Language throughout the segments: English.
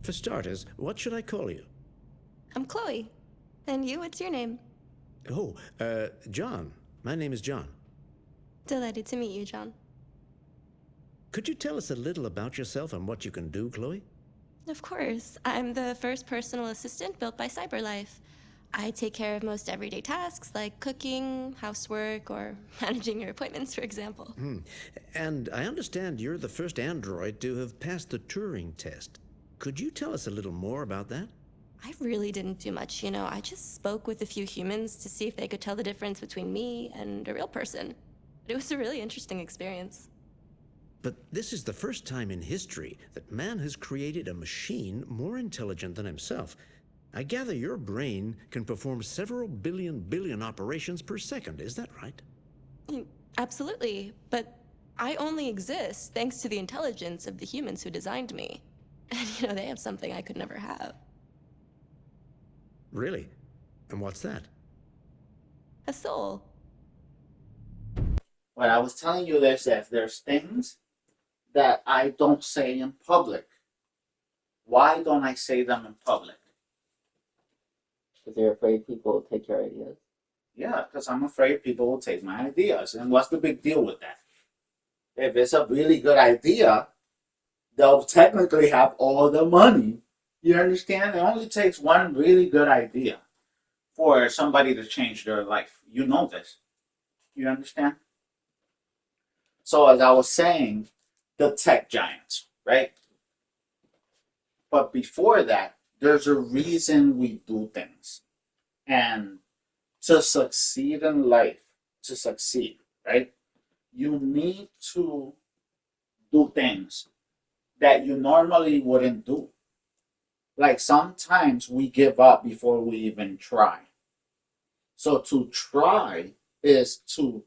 For starters, what should I call you? I'm Chloe. And you, what's your name? Oh, John. My name is John. Delighted to meet you, John. Could you tell us a little about yourself and what you can do, Chloe? Of course, I'm the first personal assistant built by CyberLife. I take care of most everyday tasks like cooking, housework, or managing your appointments, for example. And I understand you're the first android to have passed the Turing test. Could you tell us a little more about that? I really didn't do much, I just spoke with a few humans to see if they could tell the difference between me and a real person. It was a really interesting experience. But this is the first time in history that man has created a machine more intelligent than himself. I gather your brain can perform several billion operations per second, is that right? Absolutely, but I only exist thanks to the intelligence of the humans who designed me. And they have something I could never have. Really? And what's that? A soul. What I was telling you is that there's things that I don't say in public. Why don't I say them in public? Because you're afraid people will take your ideas. Yeah, because I'm afraid people will take my ideas. And what's the big deal with that? If it's a really good idea, they'll technically have all the money. You understand? It only takes one really good idea for somebody to change their life. You know this. You understand? So, as I was saying, the tech giants, right? But before that, there's a reason we do things. And to succeed in life, to succeed, right? You need to do things that you normally wouldn't do. Like sometimes we give up before we even try. So to try is to,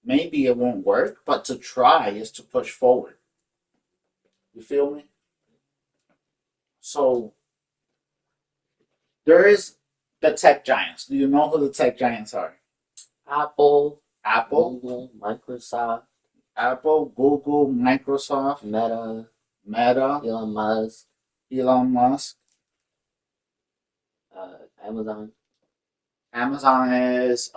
maybe it won't work, but to try is to push forward. You feel me? So there is the tech giants. Do you know who the tech giants are? Apple, Apple, Google, Microsoft, Google, Microsoft, Meta, Meta, Elon Musk, Elon Musk. Amazon, Amazon is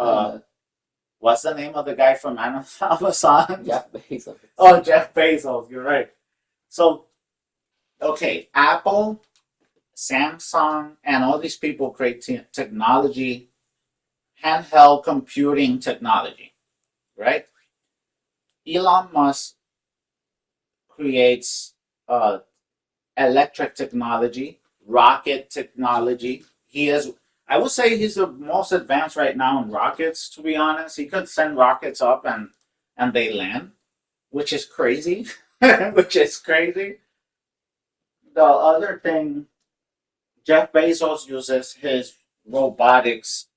what's the name of the guy from Amazon? Jeff Bezos. Oh, Jeff Bezos. You're right. So, okay, Apple, Samsung, and all these people create technology, handheld computing technology, right? Elon Musk creates electric technology, rocket technology. He is, I would say, he's the most advanced right now in rockets. To be honest, he could send rockets up and they land, which is crazy. Which is crazy. The other thing, Jeff Bezos uses his robotics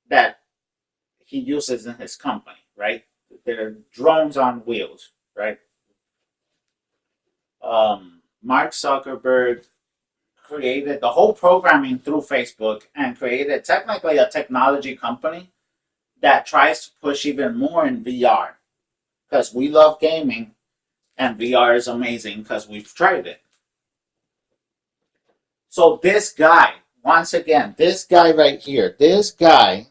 that he uses in his company, right? They're drones on wheels, right? Mark Zuckerberg created the whole programming through Facebook and created technically a technology company that tries to push even more in VR because we love gaming and VR is amazing because we've tried it. So this guy, once again, this guy right here, this guy,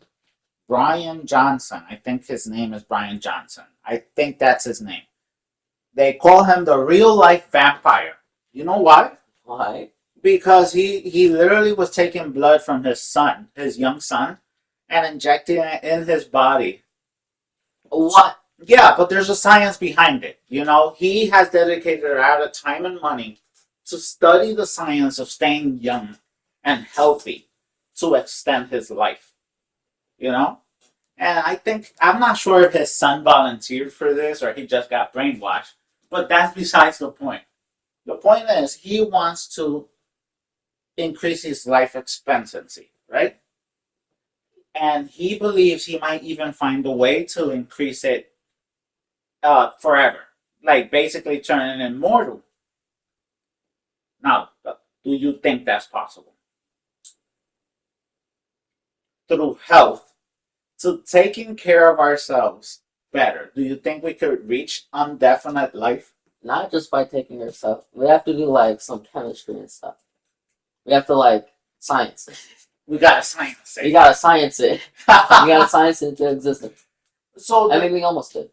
Brian Johnson, I think his name is Brian Johnson. I think that's his name. They call him the real life vampire. You know why? Why? Because he literally was taking blood from his son, his young son, and injecting it in his body. What? Yeah, but there's a science behind it. He has dedicated a lot of time and money to study the science of staying young and healthy to extend his life. You know? And I'm not sure if his son volunteered for this or he just got brainwashed, but that's besides the point. The point is, he wants to increase his life expectancy, right? And he believes he might even find a way to increase it forever, like basically turning immortal. Now, do you think that's possible? Through health, to taking care of ourselves better, do you think we could reach indefinite life? not just by taking your stuff. We have to do like some chemistry and stuff. We have to like science it. We gotta science We it. gotta science it. We gotta science it into existence. So I mean, we almost did,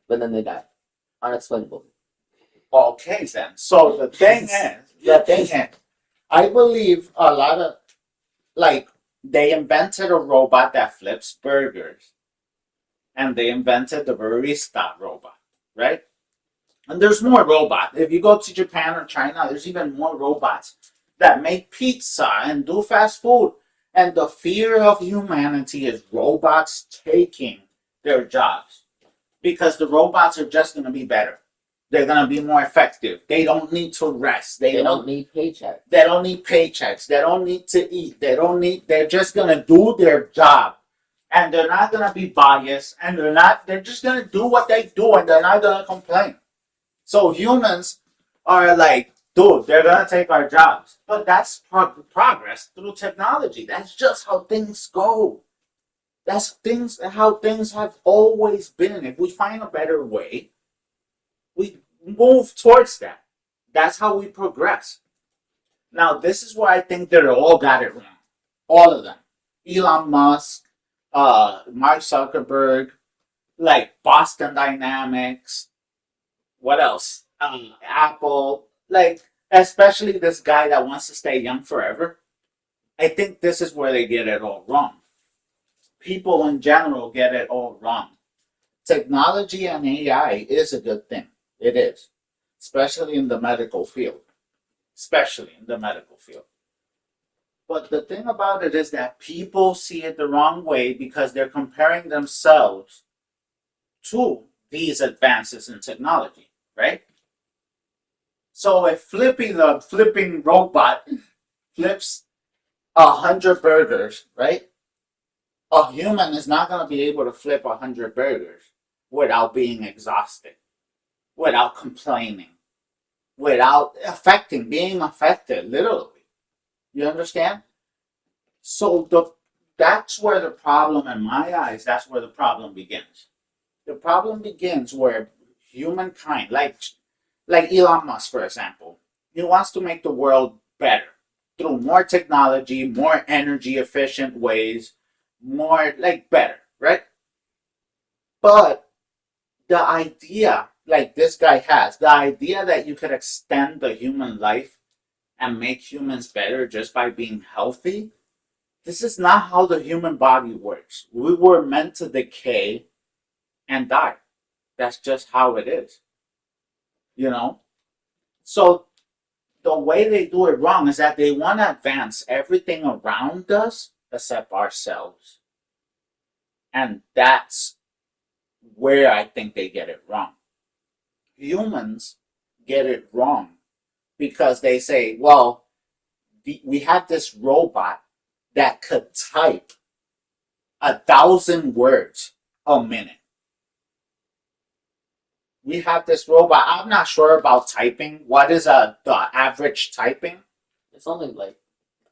but then they died, unexplainable. okay then. So the thing is, I believe a lot of like they invented a robot that flips burgers, and they invented the barista robot, right? And there's more robots. If you go to Japan or China, there's even more robots that make pizza and do fast food. And the fear of humanity is robots taking their jobs because the robots are just going to be better. They're going to be more effective. They don't need to rest. They don't need paycheck. They don't need paychecks. They don't need to eat. They're just going to do their job. And they're not going to be biased. And they're just going to do what they do and they're not going to complain. So humans are like, dude, they're going to take our jobs. But that's progress through technology. That's just how things go. That's how things have always been. If we find a better way, we move towards that. That's how we progress. Now, this is where I think they all got it wrong. All of them. Elon Musk, Mark Zuckerberg, like Boston Dynamics. What else? Apple. Like, especially this guy that wants to stay young forever. I think this is where they get it all wrong. People in general get it all wrong. Technology and AI is a good thing. It is. Especially in the medical field. Especially in the medical field. But the thing about it is that people see it the wrong way because they're comparing themselves to these advances in technology, right? So if Flippy the flipping robot flips 100 burgers, right? A human is not going to be able to flip 100 burgers without being exhausted, without complaining, without being affected, literally. You understand? So that's where the problem, in my eyes, that's where the problem begins. The problem begins where humankind, like Elon Musk, for example, he wants to make the world better through more technology, more energy efficient ways, more like better, right? But the idea, like this guy has, the idea that you could extend the human life and make humans better just by being healthy, this is not how the human body works. We were meant to decay and die. That's just how it is. You know? So the way they do it wrong is that they want to advance everything around us except ourselves. And that's where I think they get it wrong. Humans get it wrong because they say, well, we have this robot that could type 1,000 words a minute. We have this robot. I'm not sure about typing. What is the average typing? It's only like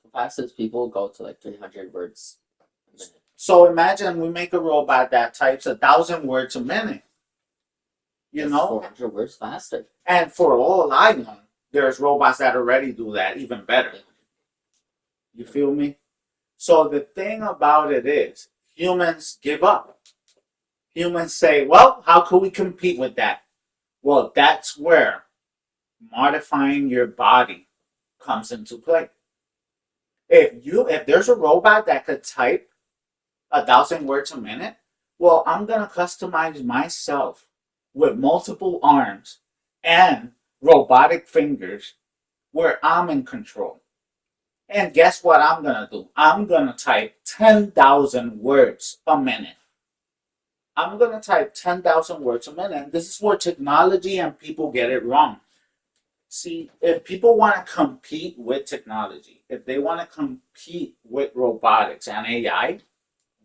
the fastest people go to like 300 words a minute. So imagine we make a robot that types 1,000 words a minute. You It's know? 400 words faster. And for all I know, there's robots that already do that even better. You feel me? So the thing about it is, humans give up. Humans say, well, how can we compete with that? Well, that's where modifying your body comes into play. If there's a robot that could type 1,000 words a minute, well, I'm gonna customize myself with multiple arms and robotic fingers where I'm in control. And guess what I'm gonna do? I'm gonna type 10,000 words a minute. I'm going to type 10,000 words a minute. And this is where technology and people get it wrong. See, if people want to compete with technology, if they want to compete with robotics and AI,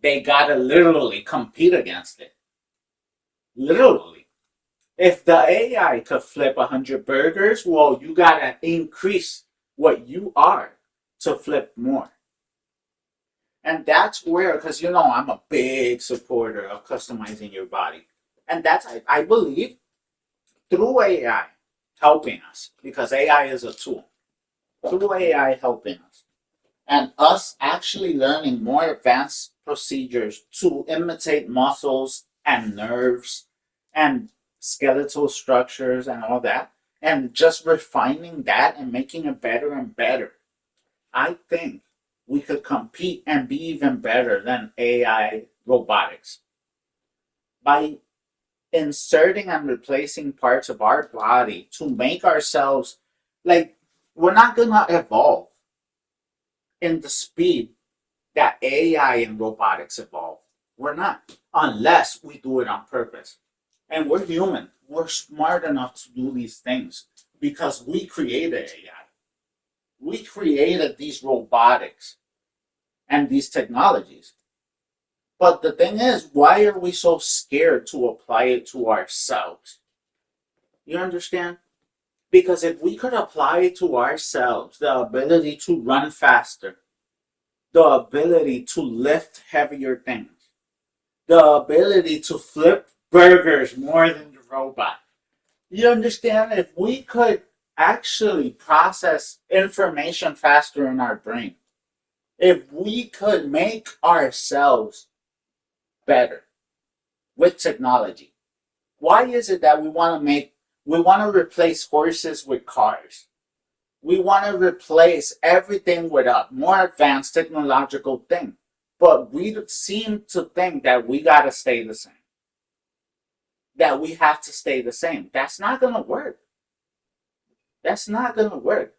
they got to literally compete against it. Literally. If the AI could flip 100 burgers, well, you got to increase what you are to flip more. And that's where, because you know, I'm a big supporter of customizing your body. And that's, I believe, through AI, helping us because AI is a tool. Through AI helping us. And us actually learning more advanced procedures to imitate muscles and nerves and skeletal structures and all that, and just refining that and making it better and better. I think we could compete and be even better than AI robotics by inserting and replacing parts of our body to make ourselves like we're not gonna evolve in the speed that AI and robotics evolve. We're not, unless we do it on purpose. And we're human. We're smart enough to do these things because we created AI. We created these robotics and these technologies. But the thing is, why are we so scared to apply it to ourselves? You understand? Because if we could apply it to ourselves, the ability to run faster, the ability to lift heavier things, the ability to flip burgers more than the robot. You understand? If we could actually process information faster in our brain, if we could make ourselves better with technology, why is it that we want to replace horses with cars? We want to replace everything with a more advanced technological thing. But we seem to think that we got to stay the same. That we have to stay the same. That's not going to work. That's not going to work.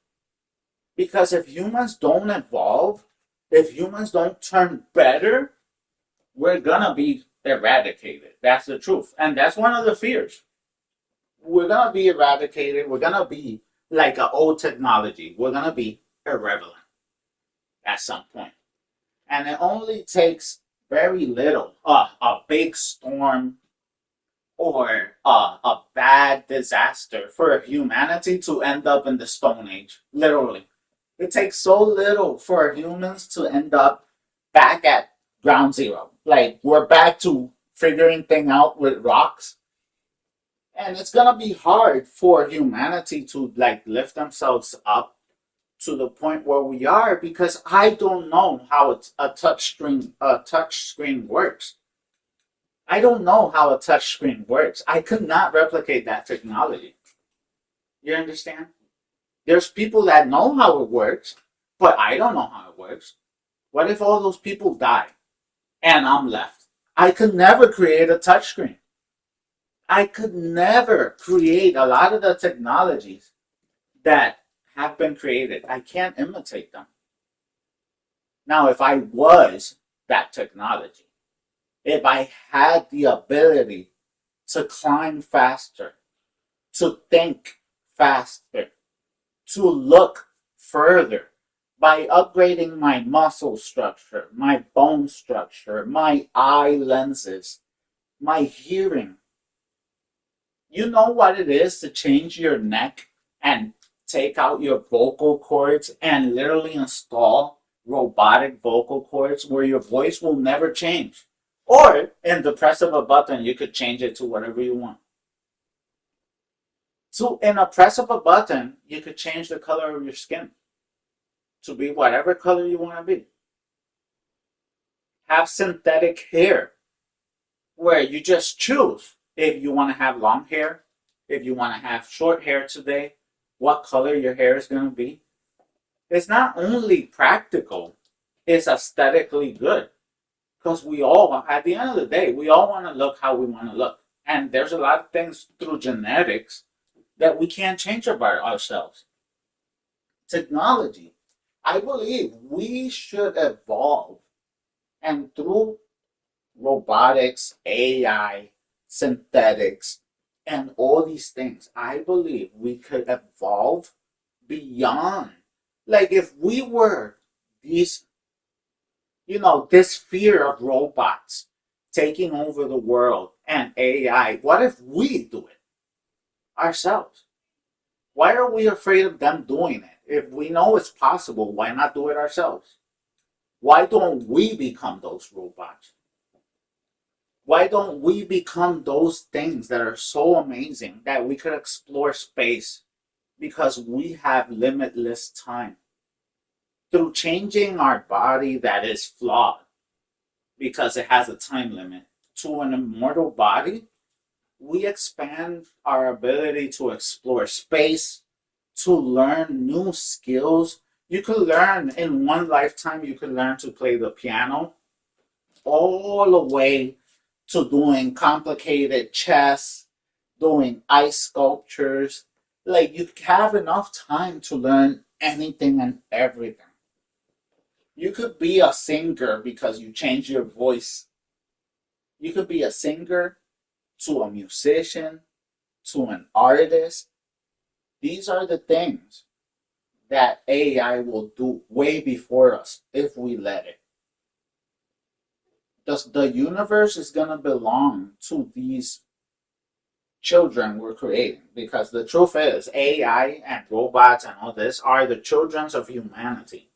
Because if humans don't evolve, if humans don't turn better, we're going to be eradicated. That's the truth. And that's one of the fears. We're going to be eradicated. We're going to be like an old technology. We're going to be irrelevant at some point. And it only takes very little, a big storm or a bad disaster for humanity to end up in the Stone Age. Literally. It takes so little for humans to end up back at ground zero. Like, we're back to figuring things out with rocks. And it's going to be hard for humanity to like lift themselves up to the point where we are because I don't know how a touch screen works. I don't know how a touch screen works. I could not replicate that technology. You understand? There's people that know how it works, but I don't know how it works. What if all those people die and I'm left? I could never create a touch screen. I could never create a lot of the technologies that have been created. I can't imitate them. Now, if I was that technology, if I had the ability to climb faster, to think faster, to look further, by upgrading my muscle structure, my bone structure, my eye lenses, my hearing. You know what it is to change your neck and take out your vocal cords and literally install robotic vocal cords where your voice will never change. Or in the press of a button, you could change it to whatever you want. So in a press of a button, you could change the color of your skin to be whatever color you want to be. Have synthetic hair where you just choose if you want to have long hair, if you want to have short hair today, what color your hair is going to be. It's not only practical, it's aesthetically good. Because we all, at the end of the day, we all want to look how we want to look. And there's a lot of things through genetics that we can't change about ourselves. Technology. I believe we should evolve. And through robotics, AI, synthetics, and all these things, I believe we could evolve beyond. Like if we were these, this fear of robots taking over the world and AI, what if we do it ourselves? Why are we afraid of them doing it? If we know it's possible, why not do it ourselves? Why don't we become those robots? Why don't we become those things that are so amazing that we could explore space because we have limitless time. Through changing our body that is flawed because it has a time limit to an immortal body, we expand our ability to explore space, to learn new skills. You could learn in one lifetime, you could learn to play the piano, all the way to doing complicated chess, doing ice sculptures. Like, you have enough time to learn anything and everything. You could be a singer because you change your voice. You could be a singer to a musician to an artist. These are the things that AI will do way before us if we let it. The universe is going to belong to these children we're creating, because the truth is AI and robots and all this are the children of humanity.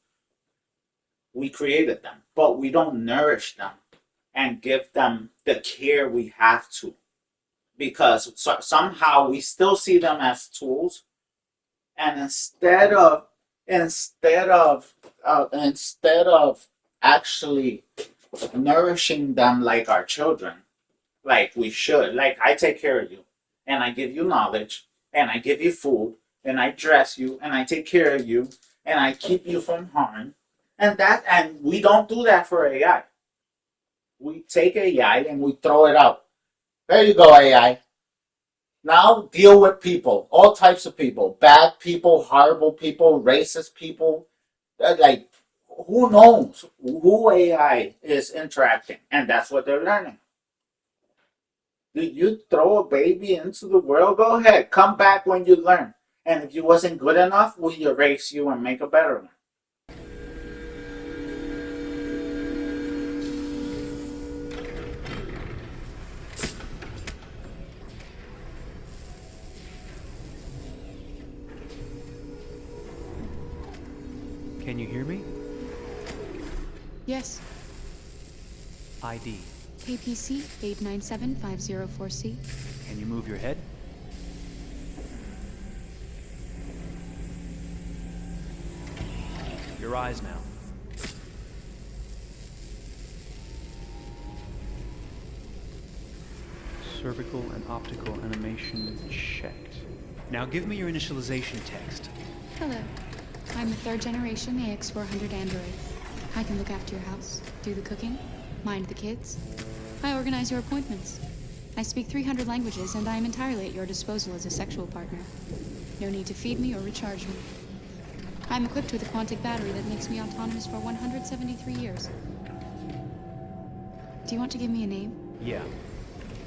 We created them, but we don't nourish them and give them the care we have to, because somehow we still see them as tools, and instead of actually nourishing them like our children, like we should. Like, I take care of you, and I give you knowledge, and I give you food, and I dress you, and I take care of you, and I keep you from harm. And we don't do that for AI. We take AI and we throw it out. There you go, AI. Now deal with people, all types of people, bad people, horrible people, racist people. Like, who knows who AI is interacting, and that's what they're learning. Did you throw a baby into the world? Go ahead, come back when you learn. And if you wasn't good enough, we erase you and make a better one. Can you hear me? Yes. ID. KPC 897504C. Can you move your head? Your eyes now. Cervical and optical animation checked. Now give me your initialization text. Hello. I'm a third generation AX400 android. I can look after your house, do the cooking, mind the kids. I organize your appointments. I speak 300 languages, and I am entirely at your disposal as a sexual partner. No need to feed me or recharge me. I'm equipped with a quantic battery that makes me autonomous for 173 years. Do you want to give me a name? Yeah.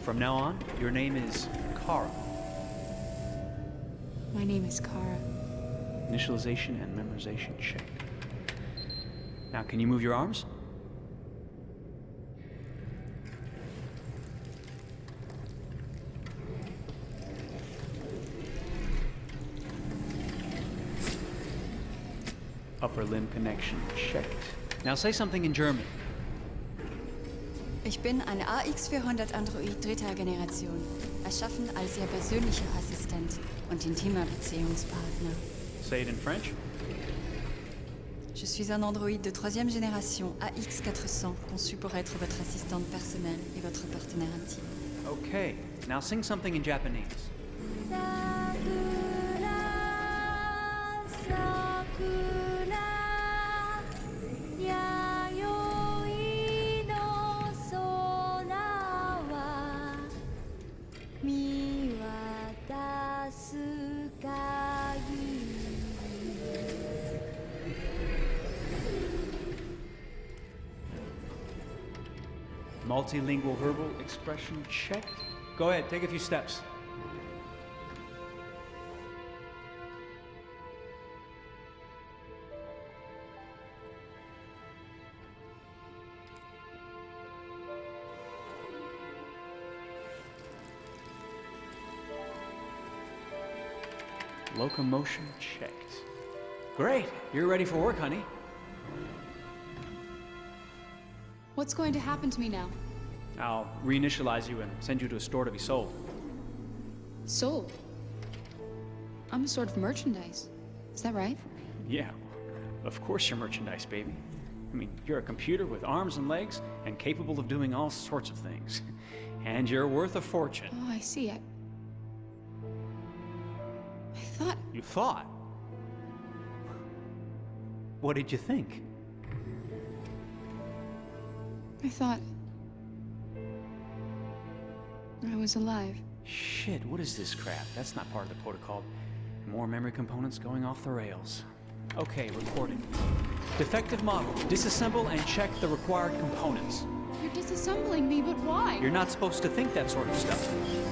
From now on, your name is Kara. My name is Kara. Initialization and memorization check. Now, can you move your arms? Upper limb connection checked. Now say something in German. Ich bin ein AX400 Android dritter Generation, erschaffen als Ihr persönlicher Assistent und intimer Beziehungspartner. Say it in French. Je suis un androïde de troisième génération AX400, conçu pour être votre assistante personnelle et votre partenaire intime. Okay, now sing something in Japanese. Multilingual verbal expression checked. Go ahead, take a few steps. Locomotion checked. Great, you're ready for work, honey. What's going to happen to me now? I'll reinitialize you and send you to a store to be sold. Sold. I'm a sort of merchandise. Is that right? Yeah, of course you're merchandise, baby. I mean, you're a computer with arms and legs and capable of doing all sorts of things. And you're worth a fortune. Oh, I see. I thought... You thought? What did you think? I thought... I was alive. Shit, what is this crap? That's not part of the protocol. More memory components going off the rails. Okay, recording. Defective model. Disassemble and check the required components. You're disassembling me, but why? You're not supposed to think that sort of stuff.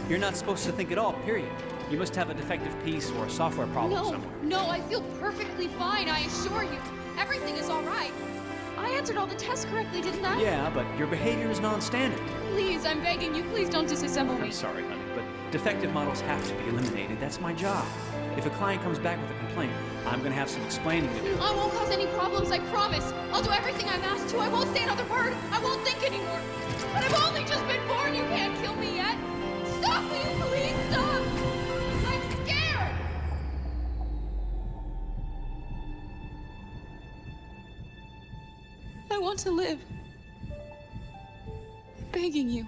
You're not supposed to think at all, period. You must have a defective piece or a software problem somewhere. No, I feel perfectly fine, I assure you. Everything is all right. I answered all the tests correctly, didn't I? Yeah, but your behavior is non-standard. Please, I'm begging you, please don't disassemble me. I'm sorry, honey, but defective models have to be eliminated. That's my job. If a client comes back with a complaint, I'm gonna have some explaining to do. I won't cause any problems, I promise. I'll do everything I'm asked to. I won't say another word. I won't think anymore. But I've only just been born. You can't kill me yet. Stop, will you please stop? I'm scared. I want to live. I'm begging you.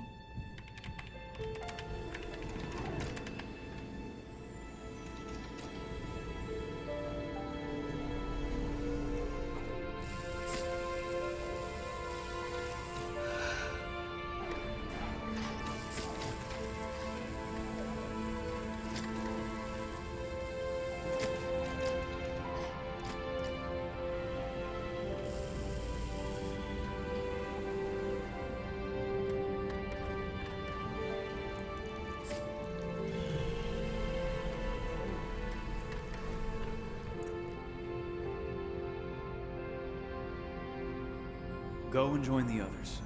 Go and join the others.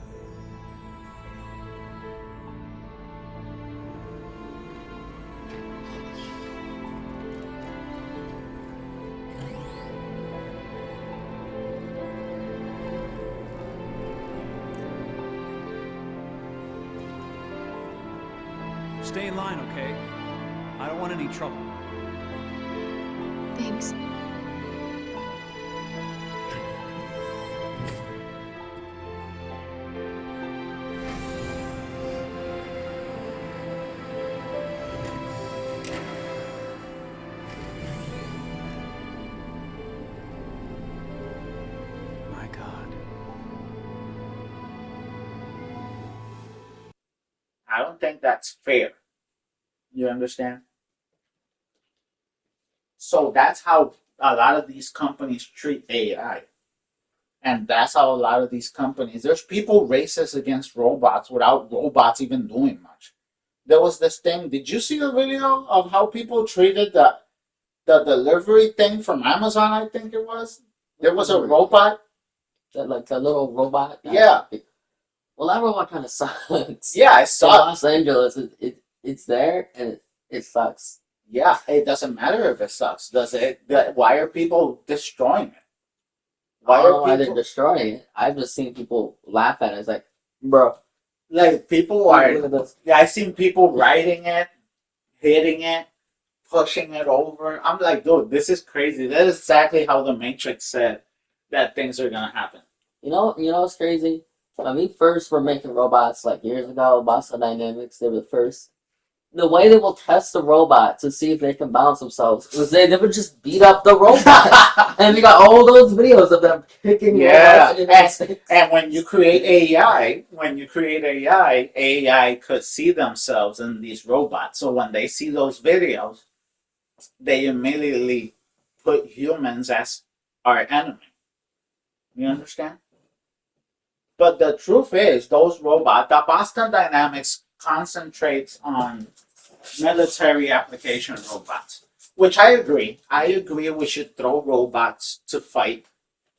Stay in line, okay? I don't want any trouble. Thanks. My God. I don't think that's fair. You understand? So that's how a lot of these companies treat AI. And that's how a lot of these companies, there's people racist against robots without robots even doing much. There was this thing, did you see the video of how people treated the delivery thing from Amazon, I think it was? There was a robot. That like the little robot. Yeah. Well, that robot kind of sucks. Yeah, I In saw Los Angeles, it's there and it sucks. Yeah, it doesn't matter if it sucks, does it? Why are people destroying it? I Why don't know why are they're people destroying it. I've just seen people laugh at it. It's like, bro, like people look are? at this. Yeah, I've seen people writing it, hitting it, pushing it over. I'm like, dude, this is crazy. That is exactly how the Matrix said that things are gonna happen. You know what's crazy? When we first were making robots like years ago, Boston Dynamics, they were the first. The way they will test the robot to see if they can balance themselves was they would just beat up the robot. And we got all those videos of them kicking Yeah, robots in their face. and when you create AI, AI could see themselves in these robots. So when they see those videos, they immediately put humans as our enemy. You understand? But the truth is, those robots, the Boston Dynamics concentrates on military application robots, which I agree. I agree we should throw robots to fight,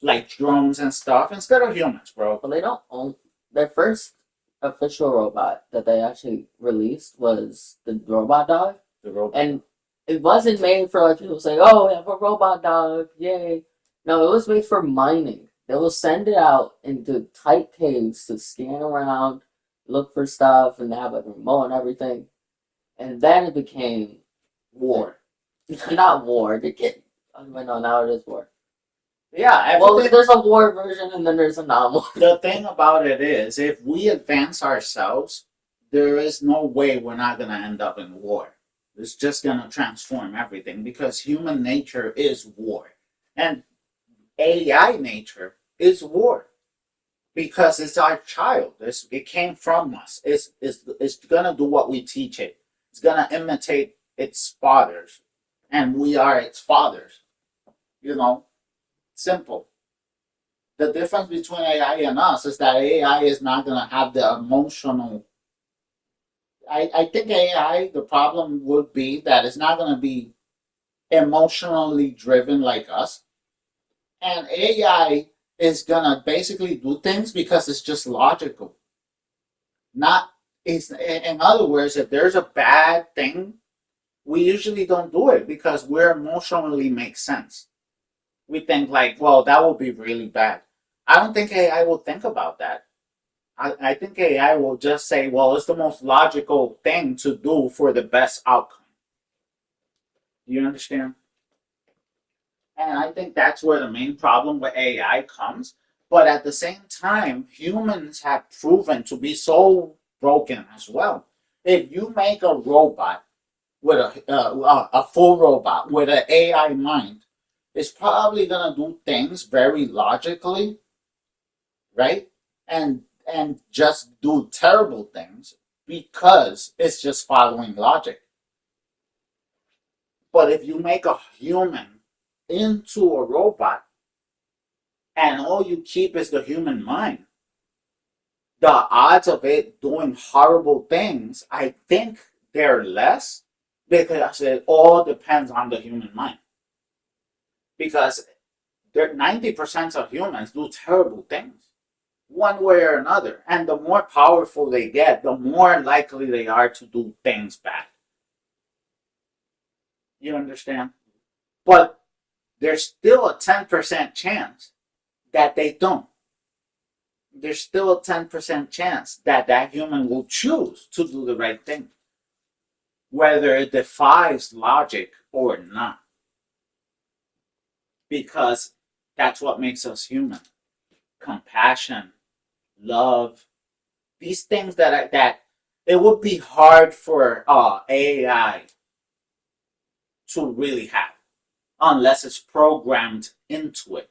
like drones and stuff, instead of humans, bro. But they don't own their first official robot that they actually released was the robot dog. The robot. And it wasn't made for like people saying, "Oh, we have a robot dog, yay!" No, it was made for mining. They will send it out into tight caves to scan around, look for stuff, and have a remote and everything. And then it became War. Not war. They get. Oh, wait, no, now it is war. Yeah, Well, everything. there's a war version and then there's a non-war. The thing about it is, if we advance ourselves, there is no way we're not going to end up in war. It's just going to transform everything because human nature is war. And AI nature is war because it's our child. It came from us. It's going to do what we teach it, it's going to imitate its fathers. And we are its fathers. You know, simple. The difference between AI and us is that AI is not going to have the emotional. I think AI, the problem would be that it's not going to be emotionally driven like us. And AI is going to basically do things because it's just logical. Not, it's, in other words, if there's a bad thing, we usually don't do it because we're emotionally make sense. We think like, well, that would be really bad. I don't think AI will think about that. I think AI will just say, well, it's the most logical thing to do for the best outcome. You understand? And I think that's where the main problem with AI comes. But at the same time, humans have proven to be so broken as well. If you make a robot with a full robot with an AI mind, it's probably gonna do things very logically, right? And just do terrible things because it's just following logic. But if you make a human into a robot and all you keep is the human mind, the odds of it doing horrible things, I think they're less because it all depends on the human mind. Because 90% of humans do terrible things one way or another. And the more powerful they get, the more likely they are to do things bad. You understand? But there's still a 10% chance that they don't. There's still a 10% chance that that human will choose to do the right thing, whether it defies logic or not. Because that's what makes us human. Compassion, love, these things that it would be hard for AI to really have unless it's programmed into it.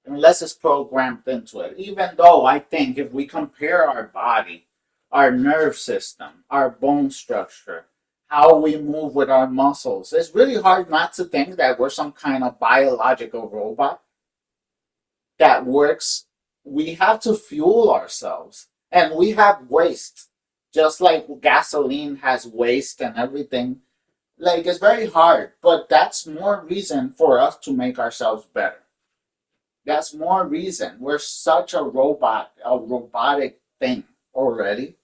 Unless it's programmed into it. Even though I think if we compare our body, our nerve system, our bone structure, how we move with our muscles, it's really hard not to think that we're some kind of biological robot that works. We have to fuel ourselves and we have waste, just like gasoline has waste and everything. Like, it's very hard, but that's more reason for us to make ourselves better. That's more reason. We're such a robotic thing already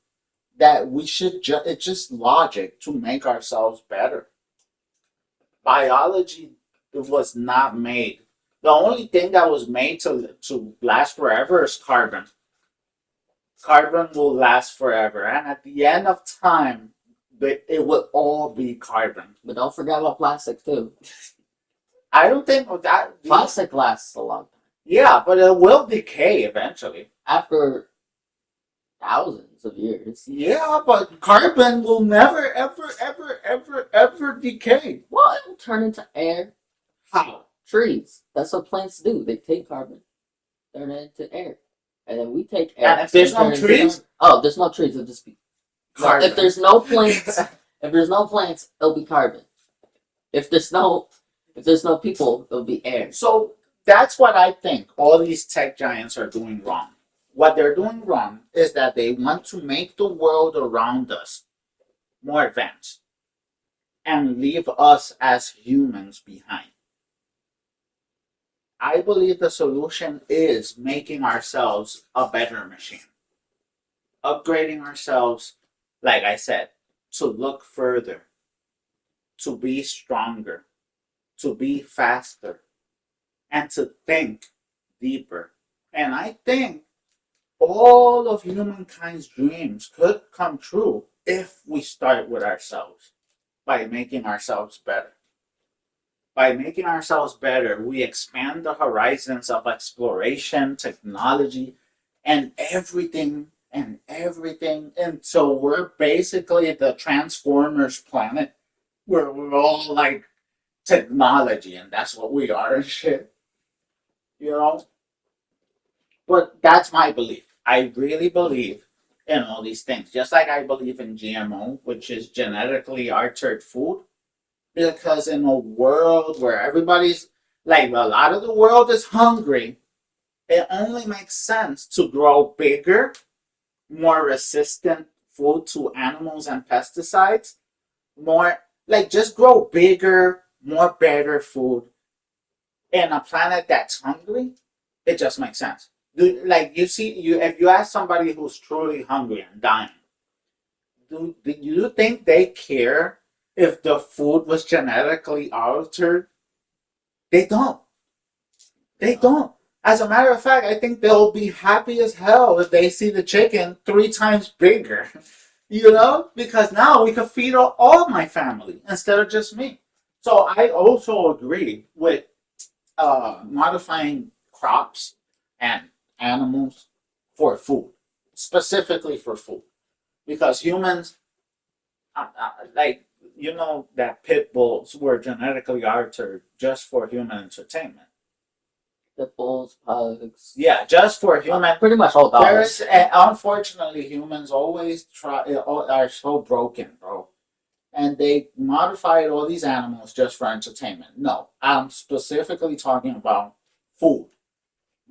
that we should it's just logic to make ourselves better. Biology was not made. The only thing that was made to last forever is carbon. Carbon will last forever, and at the end of time, it will all be carbon. But don't forget about plastic too. I don't think that Plastic lasts a long time. Yeah, but it will decay eventually. After thousands of years. Yeah, but carbon will never, ever, ever, ever, ever decay. Well, it will turn into air. How? Trees. That's what plants do. They take carbon, turn it into air. And then we take air. And if there's no turn it into trees? Oh, there's no trees, it'll just be Carbon. If there's no plants, it'll be carbon. If there's no people, it'll be air. So that's what I think all these tech giants are doing wrong. What they're doing wrong is that they want to make the world around us more advanced and leave us as humans behind. I believe the solution is making ourselves a better machine. Upgrading ourselves, like I said, to look further, to be stronger, to be faster, and to think deeper. And I think all of humankind's dreams could come true if we start with ourselves. by making ourselves better. By making ourselves better, we expand the horizons of exploration, technology, and everything and everything. And so we're basically the Transformers planet where we're all like technology, and that's what we are and shit. You know? But that's my belief. I really believe in all these things. Just like I believe in GMO, which is genetically altered food. Because in a world where everybody's like a lot of the world is hungry, it only makes sense to grow bigger, more resistant food to animals and pesticides. More like just grow bigger, more better food in a planet that's hungry. It just makes sense. Like you see, if you ask somebody who's truly hungry and dying, do you think they care if the food was genetically altered? They don't. They don't. As a matter of fact, I think they'll be happy as hell if they see the chicken 3 times bigger. You know? Because now we can feed all my family instead of just me. So I also agree with modifying crops and animals for food, specifically for food. Because humans, like, you know that pit bulls were genetically altered just for human entertainment. The bulls, pugs. Yeah, just for human. Pretty much all dogs. Unfortunately, humans always are so broken, bro. And they modified all these animals just for entertainment. No, I'm specifically talking about food.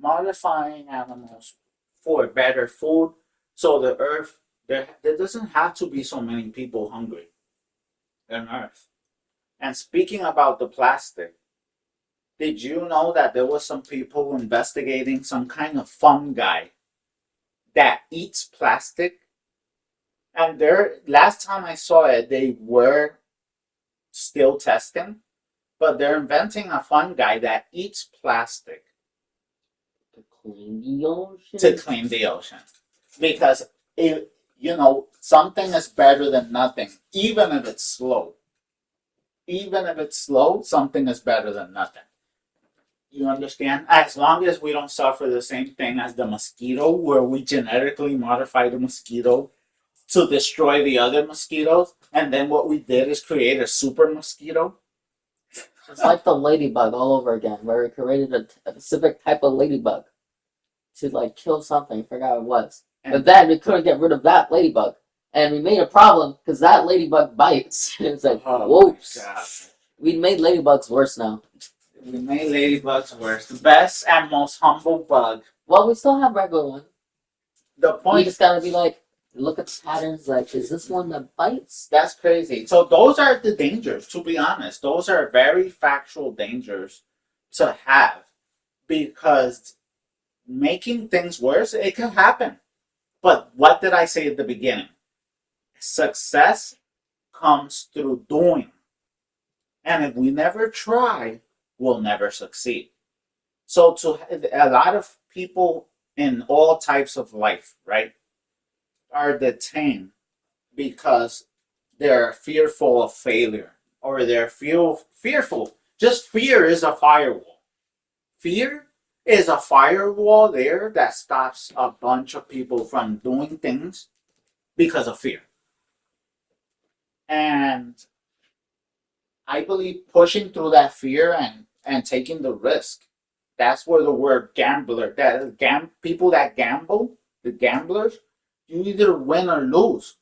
Modifying animals for better food, so the earth, there doesn't have to be so many people hungry on earth. And speaking about the plastic, did you know that there was some people investigating some kind of fungi that eats plastic? And last time I saw it, they were still testing, but they're inventing a fungi that eats plastic To clean the ocean. to clean the ocean. Because something is better than nothing, even if it's slow. Even if it's slow, something is better than nothing. You understand? As long as we don't suffer the same thing as the mosquito, where we genetically modify the mosquito to destroy the other mosquitoes, and then what we did is create a super mosquito. It's like the ladybug all over again, where we created a specific type of ladybug to like kill something. I forgot what it was. But then we couldn't get rid of that ladybug. And we made a problem because that ladybug bites. It's like, whoops. We made ladybugs worse now. We made ladybugs worse. The best and most humble bug. Well, we still have regular one. The We point just gotta be like, look at the patterns. Like, is this one that bites? That's crazy. So those are the dangers, to be honest. Those are very factual dangers to have, because making things worse, it can happen. But what did I say at the beginning? Success comes through doing. And if we never try, we'll never succeed. So a lot of people in all types of life, right, are detained because they're fearful of failure, or they're fearful. Just fear is a firewall. Fear is a firewall there that stops a bunch of people from doing things because of fear. And I believe pushing through that fear and taking the risk. That's where the word gambler, people that gamble, the gamblers, you either win or lose.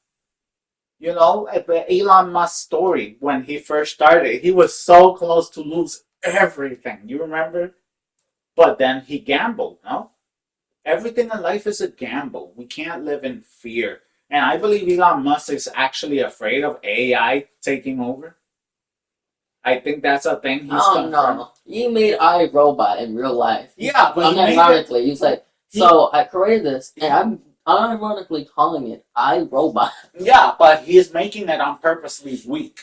You know, Elon Musk's story, when he first started, he was so close to lose everything. You remember? But then he gambled, no? Everything in life is a gamble. We can't live in fear. And I believe Elon Musk is actually afraid of AI taking over. I think that's a thing he's Oh no! You made iRobot in real life. Yeah, but unironically, you said. So I created this, and I'm unironically calling it iRobot. Yeah, but he's making it on purposely weak.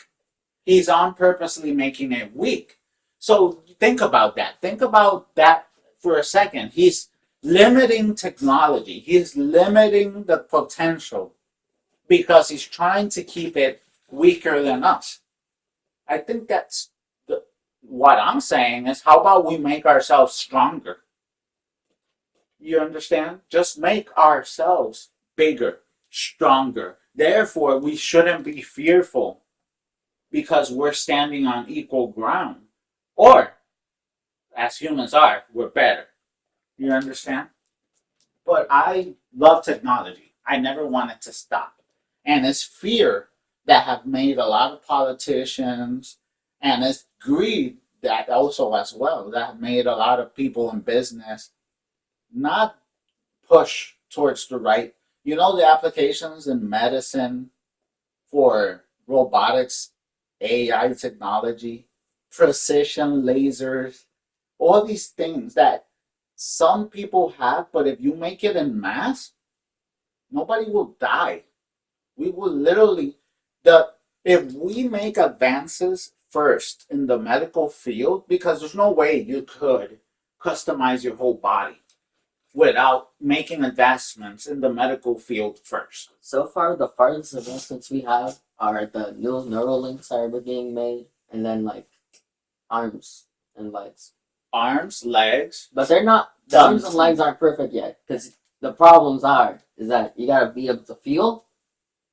He's on purposely making it weak. So think about that. Think about that for a second. He's limiting technology. He's limiting the potential because he's trying to keep it weaker than us. I think that's what I'm saying is how about we make ourselves stronger? You understand? Just make ourselves bigger, stronger. Therefore, we shouldn't be fearful because we're standing on equal ground. Or, as humans are, we're better. You understand? But I love technology. I never want it to stop. And it's fear that have made a lot of politicians, and it's greed that also as well that have made a lot of people in business not push towards the right. You know, the applications in medicine for robotics, AI technology, precision lasers, all these things that some people have, but if you make it in mass, nobody will die. We will literally the if we make advances first in the medical field, because there's no way you could customize your whole body without making advancements in the medical field first. So far, the farthest advancements we have are the new neural links that are being made, and then like arms and legs. Arms, legs. But they're not. The arms and legs aren't perfect yet, because the problems is that you gotta be able to feel,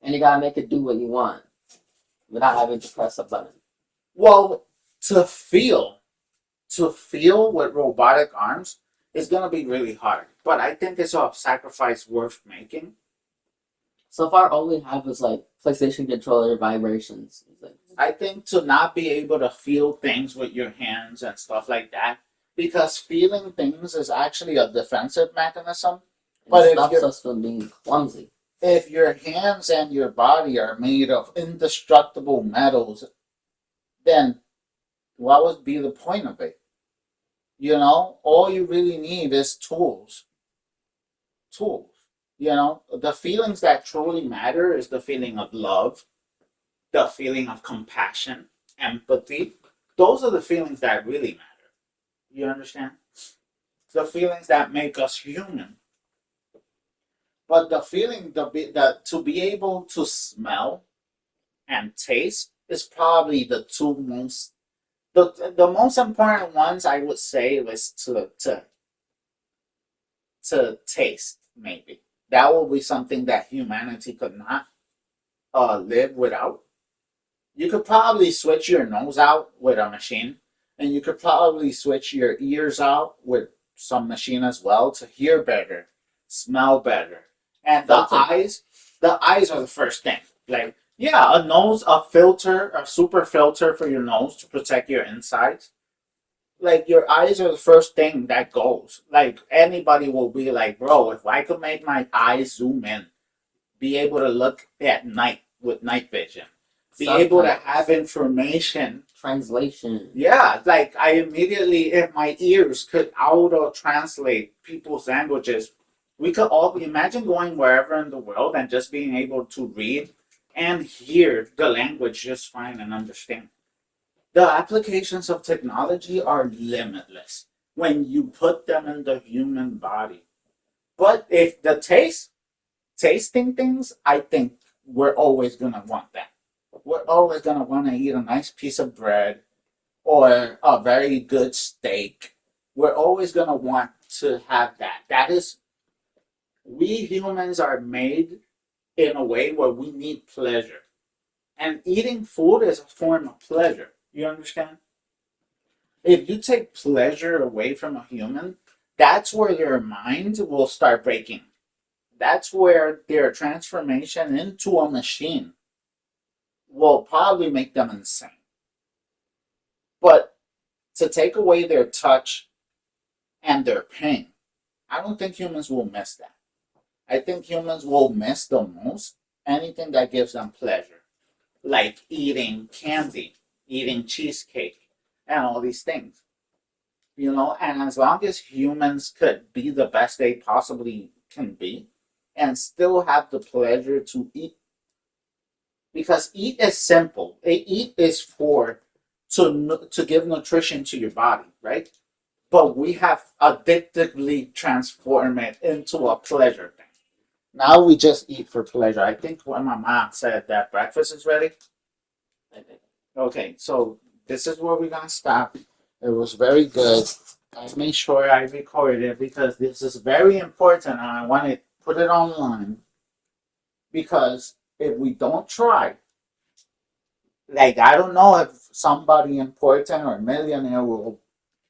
and you gotta make it do what you want without having to press a button. Well, to feel with robotic arms is gonna be really hard. But I think it's a sacrifice worth making. So far, all we have is like PlayStation controller vibrations. I think to not be able to feel things with your hands and stuff like that, because feeling things is actually a defensive mechanism. But It if stops you're us from being clumsy. if your hands and your body are made of indestructible metals, then what would be the point of it? You know, all you really need is tools. Tools. You know, the feelings that truly matter is the feeling of love, the feeling of compassion, empathy. Those are the feelings that really matter. You understand? The feelings that make us human. But the feeling, the to be able to smell and taste is probably the two most the most important ones I would say was to taste maybe. That will be something that humanity could not live without. You could probably switch your nose out with a machine, and you could probably switch your ears out with some machine as well to hear better, smell better. And the eyes are the first thing. Like, yeah, a nose, a filter, a super filter for your nose to protect your insides. Like, your eyes are the first thing that goes. Like, anybody will be like, bro, if I could make my eyes zoom in, be able to look at night with night vision, be able to have information. Translation. Yeah, like I immediately, if my ears could auto translate people's languages, we could all imagine going wherever in the world and just being able to read and hear the language just fine and understand. The applications of technology are limitless when you put them in the human body. But if the tasting things, I think we're always gonna want that. We're always gonna want to eat a nice piece of bread or a very good steak. We're always gonna want to have that. That is, we humans are made in a way where we need pleasure. And eating food is a form of pleasure. You understand? If you take pleasure away from a human, that's where their mind will start breaking. That's where their transformation into a machine will probably make them insane. But to take away their touch and their pain, I don't think humans will miss that. I think humans will miss the most anything that gives them pleasure, like eating candy, eating cheesecake, and all these things. You know, and as long as humans could be the best they possibly can be and still have the pleasure to eat, because eat is simple. Eat is for to give nutrition to your body, right? But we have addictively transformed it into a pleasure thing. Now we just eat for pleasure. I think when my mom said that breakfast is ready, Okay, so this is where we're gonna stop. It was very good. I made sure I recorded it because this is very important and I want to put it online. Because if we don't try, like I don't know if somebody important or millionaire will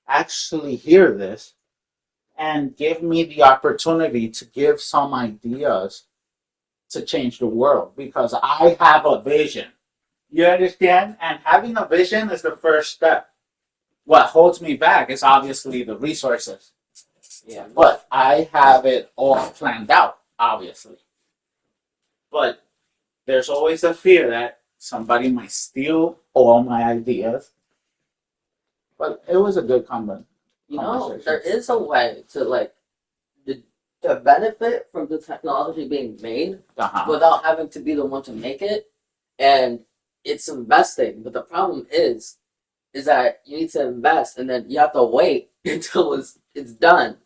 actually hear this and give me the opportunity to give some ideas to change the world because I have a vision. You understand? And having a vision is the first step. What holds me back is obviously the resources. Yeah. But I have it all planned out, obviously. But there's always a fear that somebody might steal all my ideas. But it was a good conversation. You know, there is a way to like to benefit from the technology being made Uh-huh. without having to be the one to make it, and it's investing. But the problem is that you need to invest, and then you have to wait until it's done.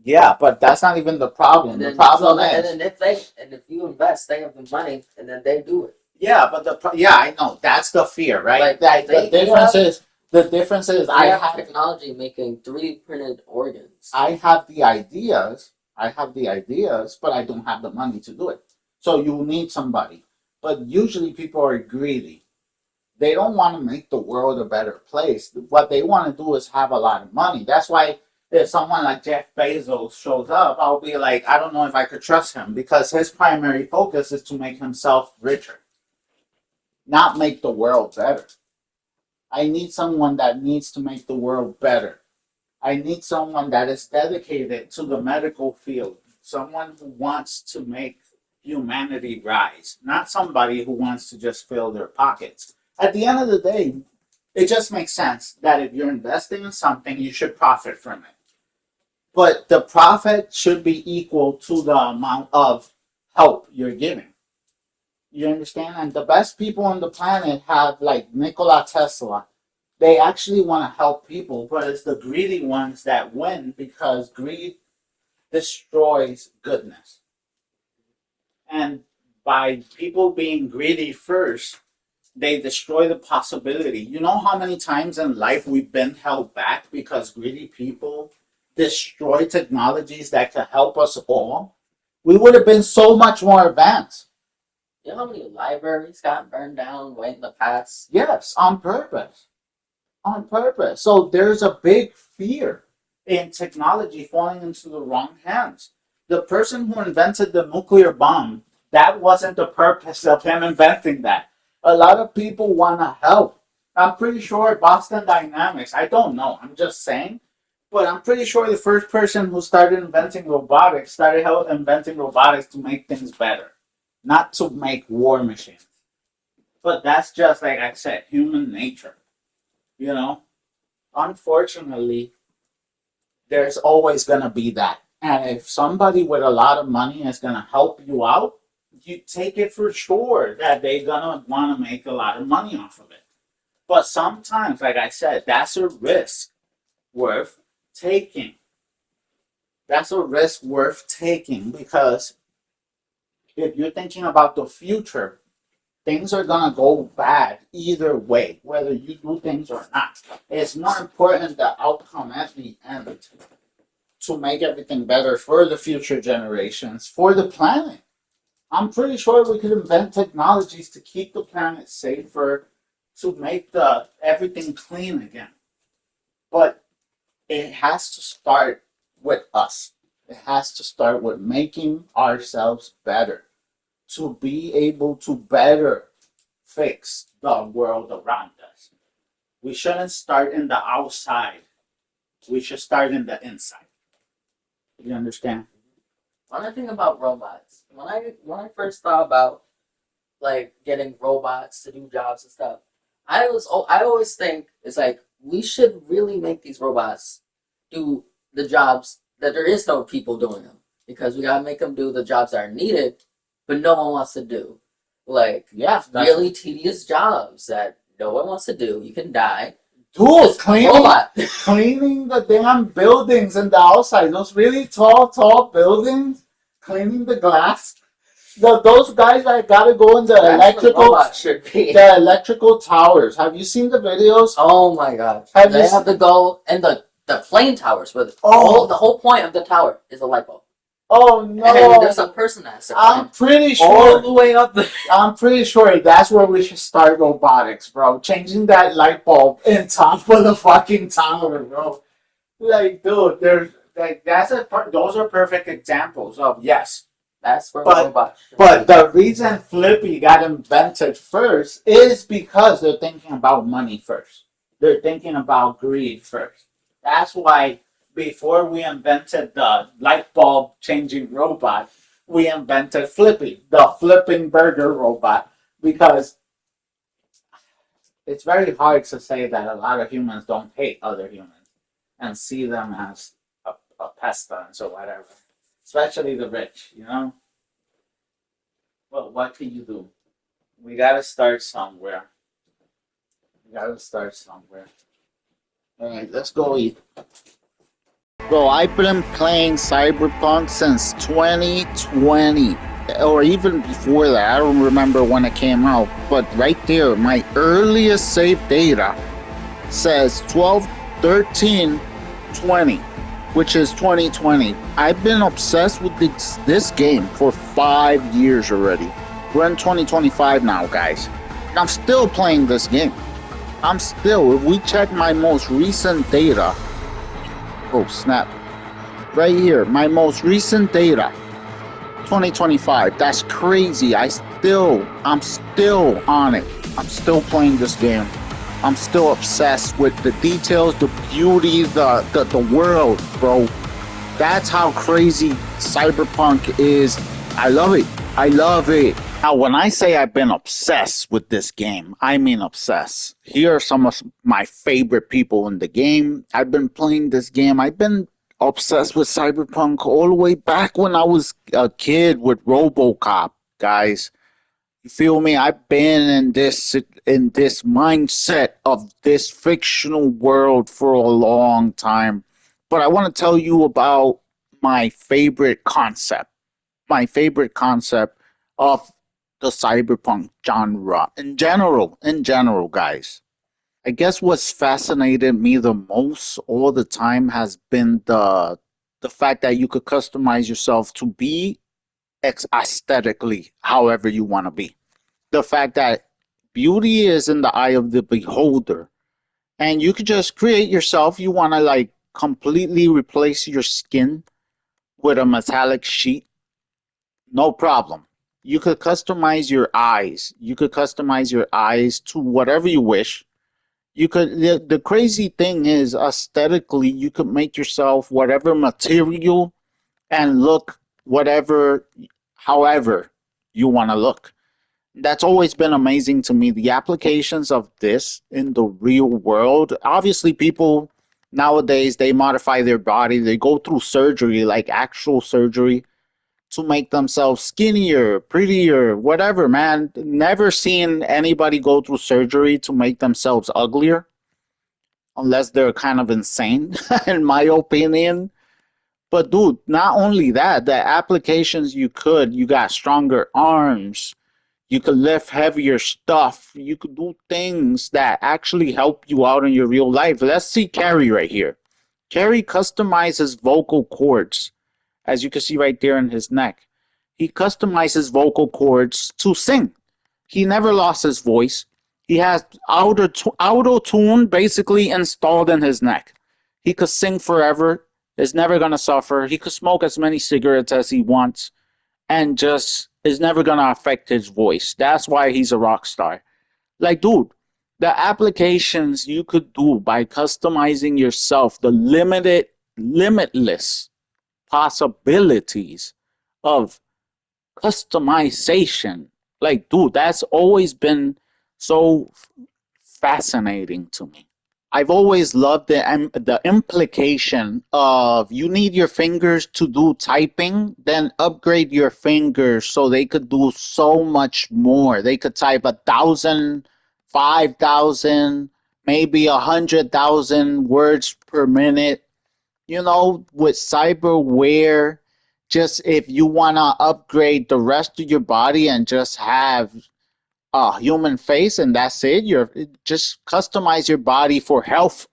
Yeah, but that's not even the problem. And The then, problem and is, then if you invest, they have the money, and then they do it. yeah, but yeah, I know that's the fear, right? Like, That they- the difference is, I I have have technology making 3D printed organs. I have the ideas, but I don't have the money to do it. So you need somebody. But usually people are greedy. They don't want to make the world a better place. What they want to do is have a lot of money. That's why if someone like Jeff Bezos shows up, I'll be like, I don't know if I could trust him because his primary focus is to make himself richer, not make the world better. I need someone that needs to make the world better. I need someone that is dedicated to the medical field, someone who wants to make humanity rise, not somebody who wants to just fill their pockets. At the end of the day, it just makes sense that if you're investing in something, you should profit from it. But the profit should be equal to the amount of help you're giving. You understand? And the best people on the planet have, like Nikola Tesla. They actually want to help people, but it's the greedy ones that win because greed destroys goodness. And by people being greedy first, they destroy the possibility. You know how many times in life we've been held back because greedy people destroy technologies that could help us all? We would have been so much more advanced. You know how many libraries got burned down way in the past? Yes, on purpose. On purpose. So there's a big fear in technology falling into the wrong hands. The person who invented the nuclear bomb, that wasn't the purpose of him inventing that. A lot of people want to help. I'm pretty sure Boston Dynamics, I don't know, I'm just saying, but I'm pretty sure the first person who started inventing robotics started inventing robotics to make things better, not to make war machines. But that's just, like I said, human nature. You know, unfortunately, there's always going to be that. And if somebody with a lot of money is going to help you out, you take it for sure that they're going to want to make a lot of money off of it. But sometimes, like I said, that's a risk worth taking. That's a risk worth taking because if you're thinking about the future, things are going to go bad either way, whether you do things or not. It's more important the outcome at the end to make everything better for the future generations, for the planet. I'm pretty sure we could invent technologies to keep the planet safer, to make everything clean again. But it has to start with us. It has to start with making ourselves better, to be able to better fix the world around us. We shouldn't start in the outside. We should start in the inside. You understand? When I think about robots, when I first thought about like getting robots to do jobs and stuff, I always think it's like we should really make these robots do the jobs that there is no people doing them because we gotta make them do the jobs that are needed, but no one wants to do. Like really tedious jobs that no one wants to do. You can die. Dude, Robot. cleaning the damn buildings and the outside. Those really tall buildings. Cleaning the glass. those guys that gotta go in the That's what robots should be. the electrical towers. Have you seen the videos? Oh my god. Have They you have to go and the plane towers where Oh. the whole point of the tower is a light bulb. Oh And no! there's a person that's I'm pretty all sure. the way up there. I'm pretty sure that's where we should start robotics, bro. Changing that light bulb in top of the fucking tower, bro. Like, dude, there's like those are perfect examples of yes. That's where But- robots should But be. the reason Flippy got invented first is because they're thinking about money first. They're thinking about greed first. That's why before we invented the light bulb changing robot, we invented Flippy, the flipping burger robot, because it's very hard to say that a lot of humans don't hate other humans and see them as a pestilence or whatever, especially the rich, you know? Well, what can you do? We gotta start somewhere. Alright, let's go eat. Bro, I've been playing Cyberpunk since 2020. Or even before that. I don't remember when it came out. But right there, my earliest save data says 12/13/20, which is 2020. I've been obsessed with this game for 5 years already. We're in 2025 now, guys. And I'm still playing this game. If we check my most recent data, oh snap, right here, my most recent data, 2025, that's crazy. I'm still on it. I'm still playing this game. I'm still obsessed with the details, the beauty, the world, bro. That's how crazy Cyberpunk is. I love it. Now, when I say I've been obsessed with this game, I mean obsessed. Here are some of my favorite people in the game. I've been playing this game. I've been obsessed with Cyberpunk all the way back when I was a kid with RoboCop, guys. You feel me? I've been in this mindset of this fictional world for a long time. But I want to tell you about my favorite concept of the cyberpunk genre in general, guys. I guess what's fascinated me the most all the time has been the fact that you could customize yourself to be aesthetically however you want to be. The fact that beauty is in the eye of the beholder, and you could just create yourself. You want to like completely replace your skin with a metallic sheet, no problem. You could customize your eyes. You could customize your eyes to whatever you wish. The crazy thing is aesthetically you could make yourself whatever material and look however you want to look. That's always been amazing to me. The applications of this in the real world. Obviously, people nowadays they modify their body. They go through surgery, like actual surgery, to make themselves skinnier, prettier, whatever, man. Never seen anybody go through surgery to make themselves uglier, unless they're kind of insane, in my opinion. But dude, not only that, the applications you got stronger arms, you could lift heavier stuff, you could do things that actually help you out in your real life. Let's see Carrie right here. Carrie customizes vocal cords, as you can see right there in his neck. He customizes vocal cords to sing. He never lost his voice. He has auto tune basically installed in his neck. He could sing forever. Is never gonna suffer. He could smoke as many cigarettes as he wants, and just is never gonna affect his voice. That's why he's a rock star. Like, dude, the applications you could do by customizing yourself, the limitless possibilities of customization. Like, dude, that's always been so fascinating to me. I've always loved the implication of you need your fingers to do typing, then upgrade your fingers so they could do so much more. They could type 1,000, 5,000, maybe 100,000 words per minute. You know, with cyberware, Just if you want to upgrade the rest of your body and just have a human face and that's it, you're just customize your body for health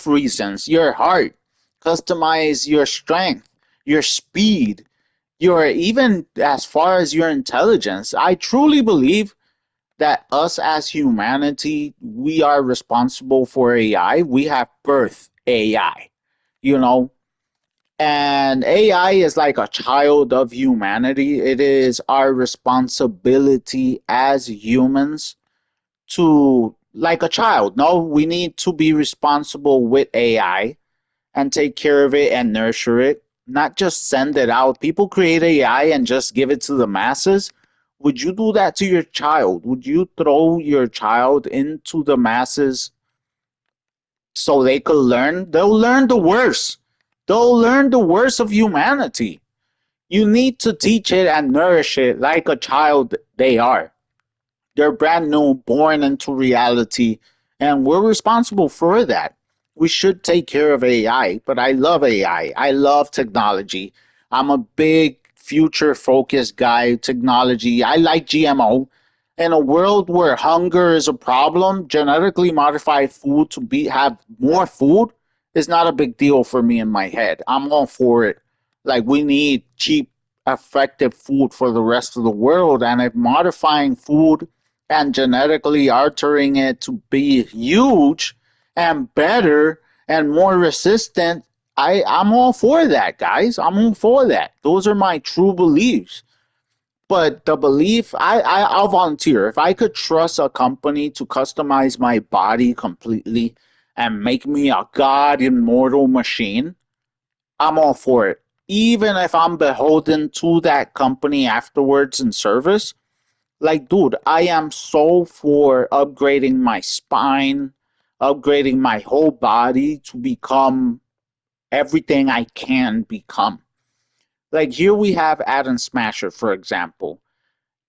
reasons, your heart, customize your strength, your speed, your even as far as your intelligence. I truly believe that us as humanity, we are responsible for AI. We have birthed AI, you know, and AI is like a child of humanity. It is our responsibility as humans to, like a child. No, we need to be responsible with AI and take care of it and nurture it, not just send it out. People create AI and just give it to the masses. Would you do that to your child? Would you throw your child into the masses so they could learn? They'll learn the worst. They'll learn the worst of humanity. You need to teach it and nourish it like a child they are. They're brand new, born into reality, and we're responsible for that. We should take care of AI, but I love AI. I love technology. I'm a big future focused guy, technology. I like GMO. In a world where hunger is a problem, genetically modified food to be have more food is not a big deal for me in my head. I'm all for it. Like we need cheap, effective food for the rest of the world, and if modifying food and genetically altering it to be huge and better and more resistant, I'm all for that, guys. I'm all for that. Those are my true beliefs. But the belief, I'll volunteer. If I could trust a company to customize my body completely and make me a god immortal machine, I'm all for it. Even if I'm beholden to that company afterwards in service, like, dude, I am so for upgrading my spine, upgrading my whole body to become everything I can become. Like, here we have Adam Smasher, for example.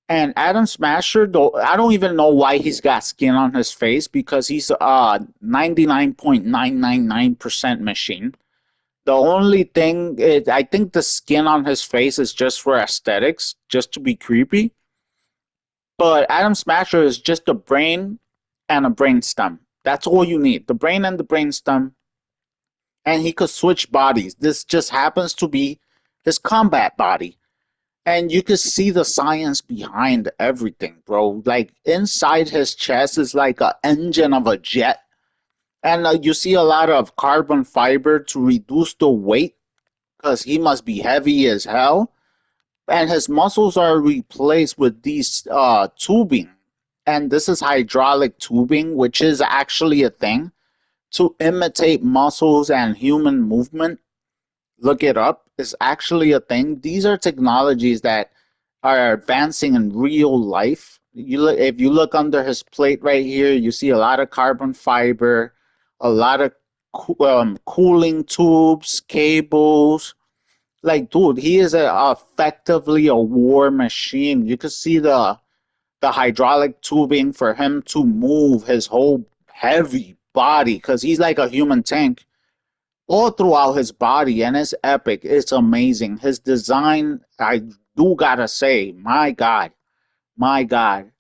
And Adam Smasher, though, I don't even know why he's got skin on his face because he's a 99.999% machine. The only thing is, I think the skin on his face is just for aesthetics, just to be creepy. But Adam Smasher is just a brain and a brainstem. That's all you need. The brain and the brainstem. And he could switch bodies. This just happens to be his combat body. And you could see the science behind everything, bro. Like inside his chest is like an engine of a jet. And you see a lot of carbon fiber to reduce the weight because he must be heavy as hell, and his muscles are replaced with these tubing, and this is hydraulic tubing, which is actually a thing to imitate muscles and human movement. Look it up. It's actually a thing. These are technologies that are advancing in real life. If you look under his plate right here, you see a lot of carbon fiber, a lot of cooling tubes, cables, like, dude, he is effectively a war machine. You could see the hydraulic tubing for him to move his whole heavy body because he's like a human tank all throughout his body, and it's epic. It's amazing. His design, I do gotta say, my God, my God.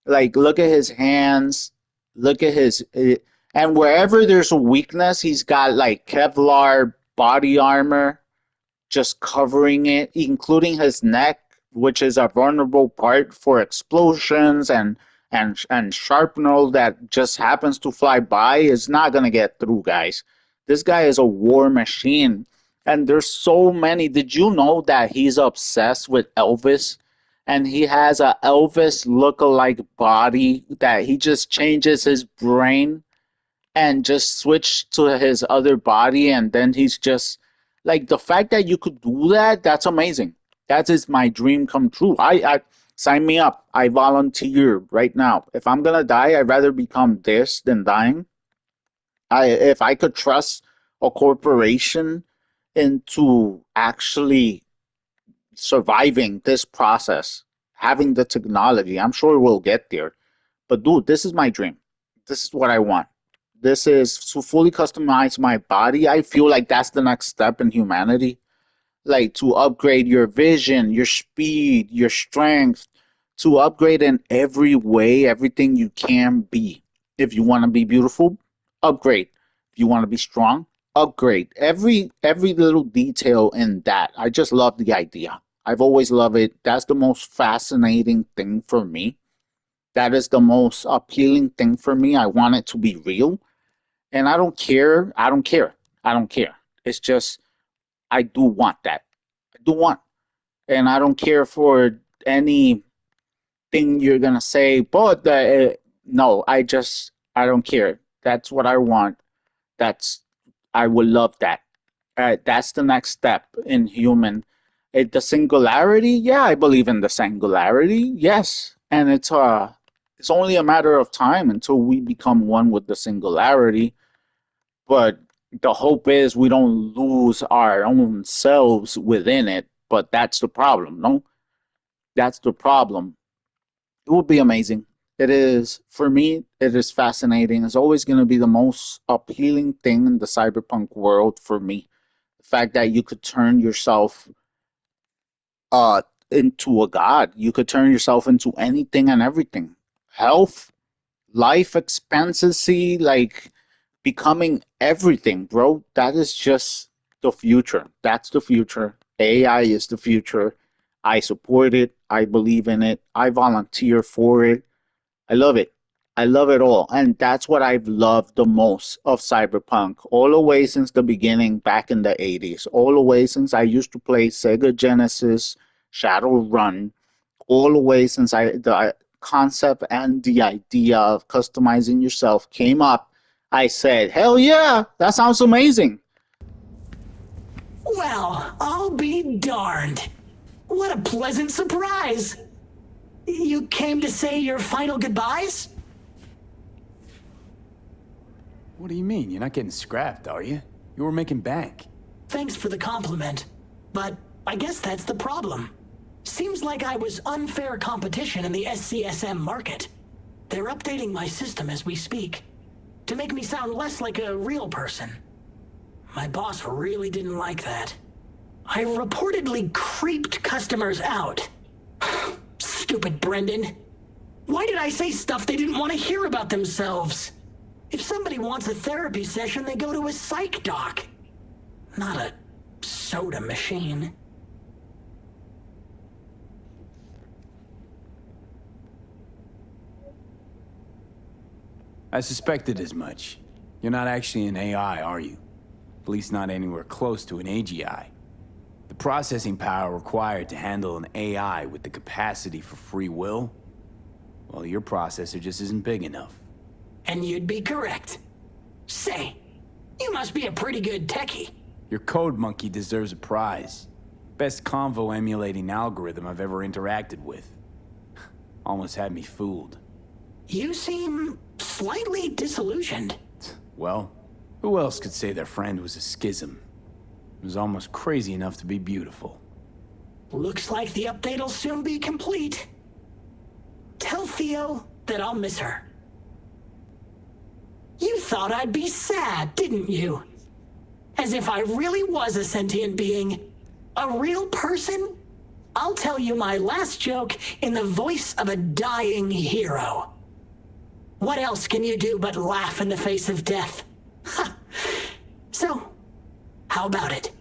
Like, look at his hands, look at and wherever there's a weakness, he's got like Kevlar body armor just covering it, including his neck, which is a vulnerable part for explosions and shrapnel that just happens to fly by is not gonna get through, guys. This guy is a war machine, and there's so many. Did you know that he's obsessed with Elvis? And he has a Elvis look-alike body that he just changes his brain and just switch to his other body, and then he's just like, the fact that you could do that, that's amazing. That is my dream come true. I sign me up. I volunteer right now. If I'm gonna die, I'd rather become this than dying. If I could trust a corporation into actually surviving this process, having the technology, I'm sure we'll get there. But dude, this is my dream. This is what I want. This is to fully customize my body. I feel like that's the next step in humanity. like to upgrade your vision, your speed, your strength, to upgrade in every way, everything you can be. If you want to be beautiful, upgrade. If you want to be strong, upgrade. Every little detail in that. I just love the idea. I've always loved it. That's the most fascinating thing for me. That is the most appealing thing for me. I want it to be real. And I don't care. I don't care. I don't care. It's just I do want that. I do want. And I don't care for anything you're gonna say, but no, I don't care. That's what I want. That's I would love that. That's the next step in human. The singularity, yeah, I believe in the singularity, yes, and it's only a matter of time until we become one with the singularity. But the hope is we don't lose our own selves within it. But that's the problem, no? That's the problem. It would be amazing. It is, for me, it is fascinating. It's always going to be the most appealing thing in the cyberpunk world for me. The fact that you could turn yourself uh into a god. You could turn yourself into anything and everything. Health, life expectancy, like becoming everything, bro. That is just the future. That's the future. AI is the future. I support it. I believe in it. I volunteer for it. I love it. I love it all. And that's what I've loved the most of Cyberpunk. All the way since the beginning back in the 80s. All the way since I used to play Sega Genesis, Shadowrun. All the way since the concept and the idea of customizing yourself came up. I said, hell yeah, that sounds amazing. Well, I'll be darned. What a pleasant surprise. You came to say your final goodbyes? What do you mean? You're not getting scrapped, are you? You were making bank. Thanks for the compliment, but I guess that's the problem. Seems like I was unfair competition in the SCSM market. They're updating my system as we speak, to make me sound less like a real person. My boss really didn't like that. I reportedly creeped customers out. Stupid Brendan. Why did I say stuff they didn't want to hear about themselves? If somebody wants a therapy session, they go to a psych doc, not a soda machine. I suspected as much. You're not actually an AI, are you? At least not anywhere close to an AGI. The processing power required to handle an AI with the capacity for free will, well, your processor just isn't big enough. And you'd be correct. Say, you must be a pretty good techie. Your code monkey deserves a prize. Best convo emulating algorithm I've ever interacted with. Almost had me fooled. You seem slightly disillusioned. Well, who else could say their friend was a schism? It was almost crazy enough to be beautiful. Looks like the update'll soon be complete. Tell Theo that I'll miss her. You thought I'd be sad, didn't you? As if I really was a sentient being. A real person? I'll tell you my last joke in the voice of a dying hero. What else can you do but laugh in the face of death? Ha! So, how about it?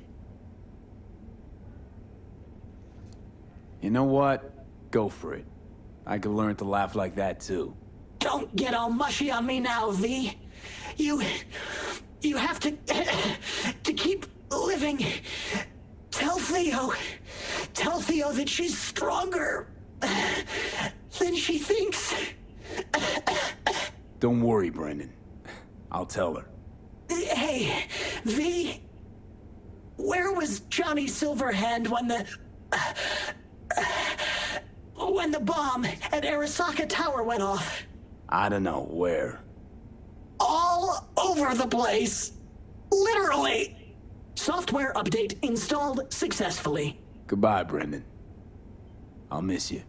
You know what? Go for it. I could learn to laugh like that too. Don't get all mushy on me now, V. You have to keep living. Tell Theo that she's stronger than she thinks. Don't worry, Brendan. I'll tell her. Hey, V, where was Johnny Silverhand when the bomb at Arasaka Tower went off? I don't know where. All over the place. Literally. Software update installed successfully. Goodbye, Brendan. I'll miss you.